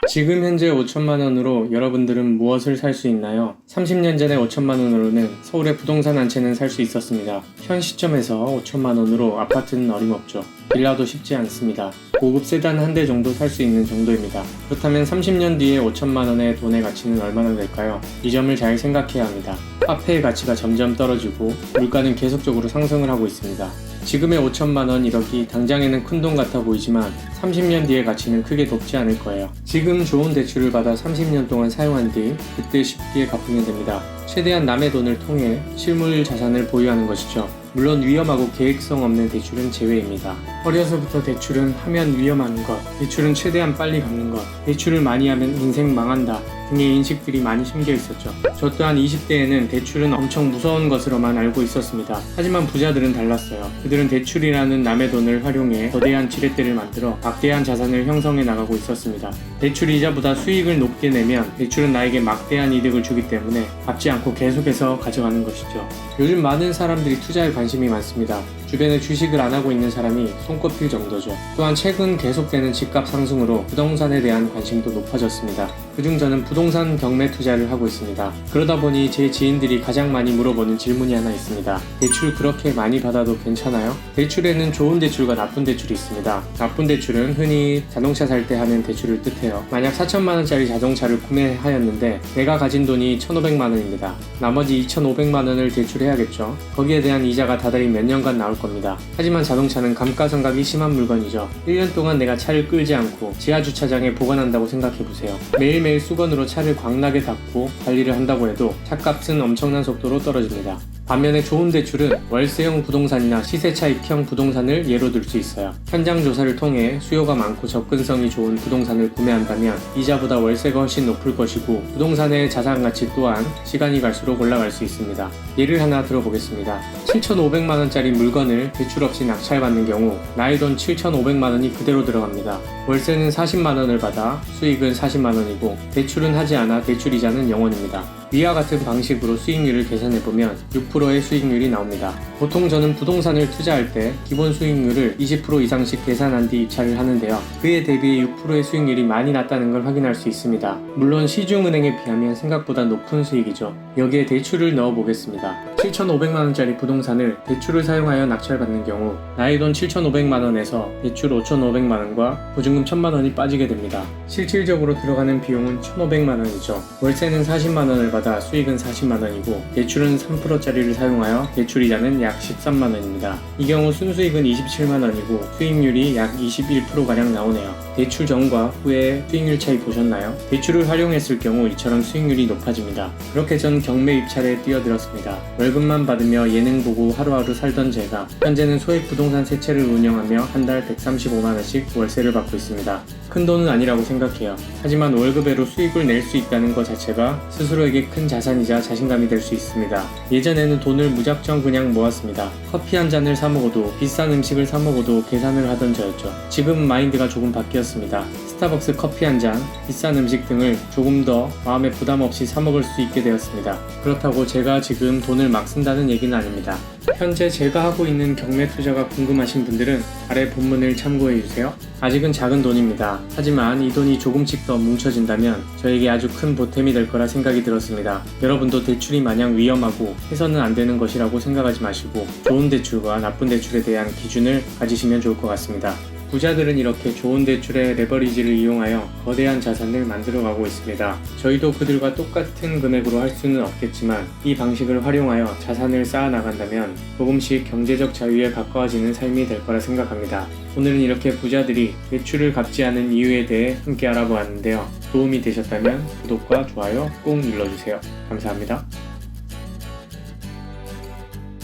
지금 현재 5천만 원으로 여러분들은 무엇을 살 수 있나요? 30년 전에 5천만 원으로는 서울의 부동산 한 채는 살 수 있었습니다. 현 시점에서 5천만 원으로 아파트는 어림없죠. 빌라도 쉽지 않습니다. 고급 세단 한 대 정도 살 수 있는 정도입니다. 그렇다면 30년 뒤에 5천만 원의 돈의 가치는 얼마나 될까요? 이 점을 잘 생각해야 합니다. 화폐의 가치가 점점 떨어지고 물가는 계속적으로 상승을 하고 있습니다. 지금의 5천만 원 1억이 당장에는 큰 돈 같아 보이지만 30년 뒤의 가치는 크게 높지 않을 거예요. 지금 좋은 대출을 받아 30년 동안 사용한 뒤 그때 쉽게 갚으면 됩니다. 최대한 남의 돈을 통해 실물 자산을 보유하는 것이죠. 물론 위험하고 계획성 없는 대출은 제외입니다. 어려서부터 대출은 하면 위험한 것, 대출은 최대한 빨리 갚는 것, 대출을 많이 하면 인생 망한다 등의 인식들이 많이 심겨 있었죠. 저 또한 20대에는 대출은 엄청 무서운 것으로만 알고 있었습니다. 하지만 부자들은 달랐어요. 그들은 대출이라는 남의 돈을 활용해 거대한 지렛대를 만들어 막대한 자산을 형성해 나가고 있었습니다. 대출 이자보다 수익을 높게 내면 대출은 나에게 막대한 이득을 주기 때문에 갚지 않고 계속해서 가져가는 것이죠. 요즘 많은 사람들이 투자에 관심이 많습니다. 주변에 주식을 안 하고 있는 사람이 손꼽힐 정도죠. 또한 최근 계속되는 집값 상승으로 부동산에 대한 관심도 높아졌습니다. 그중 저는 부동산 경매 투자를 하고 있습니다. 그러다 보니 제 지인들이 가장 많이 물어보는 질문이 하나 있습니다. 대출 그렇게 많이 받아도 괜찮아요? 대출에는 좋은 대출과 나쁜 대출이 있습니다. 나쁜 대출은 흔히 자동차 살 때 하는 대출을 뜻해요. 만약 4천만 원짜리 자동차를 구매하였는데 내가 가진 돈이 1,500만 원입니다. 나머지 2,500만 원을 대출해야겠죠. 거기에 대한 이자가 다달이 몇 년간 나올 겁니다. 하지만 자동차는 감가상각이 심한 물건이죠. 1년 동안 내가 차를 끌지 않고 지하주차장에 보관한다고 생각해보세요. 매일매일 수건으로 차를 광나게 닦고 관리를 한다고 해도 차값은 엄청난 속도로 떨어집니다. 반면에 좋은 대출은 월세형 부동산이나 시세차익형 부동산을 예로 들 수 있어요. 현장 조사를 통해 수요가 많고 접근성이 좋은 부동산을 구매한다면 이자보다 월세가 훨씬 높을 것이고 부동산의 자산가치 또한 시간이 갈수록 올라갈 수 있습니다. 예를 하나 들어보겠습니다. 7,500만원짜리 물건을 대출 없이 낙찰받는 경우 나의 돈 7,500만원이 그대로 들어갑니다. 월세는 40만원을 받아 수익은 40만원이고 대출은 하지 않아 대출이자는 0원입니다. 위와 같은 방식으로 수익률을 계산해보면 6%의 수익률이 나옵니다. 보통 저는 부동산을 투자할 때 기본 수익률을 20% 이상씩 계산한 뒤 입찰을 하는데요. 그에 대비해 6%의 수익률이 많이 낮다는 걸 확인할 수 있습니다. 물론 시중은행에 비하면 생각보다 높은 수익이죠. 여기에 대출을 넣어보겠습니다. 7,500만원짜리 부동산을 대출을 사용하여 낙찰받는 경우 나의 돈 7,500만원에서 대출 5,500만원과 보증금 1,000만원이 빠지게 됩니다. 실질적으로 들어가는 비용은 1,500만원이죠. 월세는 40만원을 받아 수익은 40만원이고 대출은 3%짜리를 사용하여 대출이자는 약 13만원입니다. 이 경우 순수익은 27만원이고 수익률이 약 21%가량 나오네요. 대출 전과 후의 수익률 차이 보셨나요? 대출을 활용했을 경우 이처럼 수익률이 높아집니다. 그렇게 전 경매 입찰에 뛰어들었습니다. 월급만 받으며 예능 보고 하루하루 살던 제가 현재는 소액 부동산 세 채를 운영하며 한 달 135만원씩 월세를 받고 있습니다. 큰 돈은 아니라고 생각해요. 하지만 월급외로 수익을 낼 수 있다는 것 자체가 스스로에게 큰 자산이자 자신감이 될 수 있습니다. 예전에는 돈을 무작정 그냥 모았습니다. 커피 한 잔을 사 먹어도 비싼 음식을 사 먹어도 계산을 하던 저였죠. 지금 마인드가 조금 바뀌었습니다. 스타벅스 커피 한 잔, 비싼 음식 등을 조금 더 마음에 부담 없이 사 먹을 수 있게 되었습니다. 그렇다고 제가 지금 돈을 막 쓴다는 얘기는 아닙니다. 현재 제가 하고 있는 경매 투자가 궁금하신 분들은 아래 본문을 참고해주세요. 아직은 작은 돈입니다. 하지만 이 돈이 조금씩 더 뭉쳐진다면 저에게 아주 큰 보탬이 될 거라 생각이 들었습니다. 여러분도 대출이 마냥 위험하고 해서는 안 되는 것이라고 생각하지 마시고 좋은 대출과 나쁜 대출에 대한 기준을 가지시면 좋을 것 같습니다. 부자들은 이렇게 좋은 대출의 레버리지를 이용하여 거대한 자산을 만들어가고 있습니다. 저희도 그들과 똑같은 금액으로 할 수는 없겠지만 이 방식을 활용하여 자산을 쌓아 나간다면 조금씩 경제적 자유에 가까워지는 삶이 될 거라 생각합니다. 오늘은 이렇게 부자들이 대출을 갚지 않은 이유에 대해 함께 알아보았는데요. 도움이 되셨다면 구독과 좋아요 꼭 눌러주세요. 감사합니다.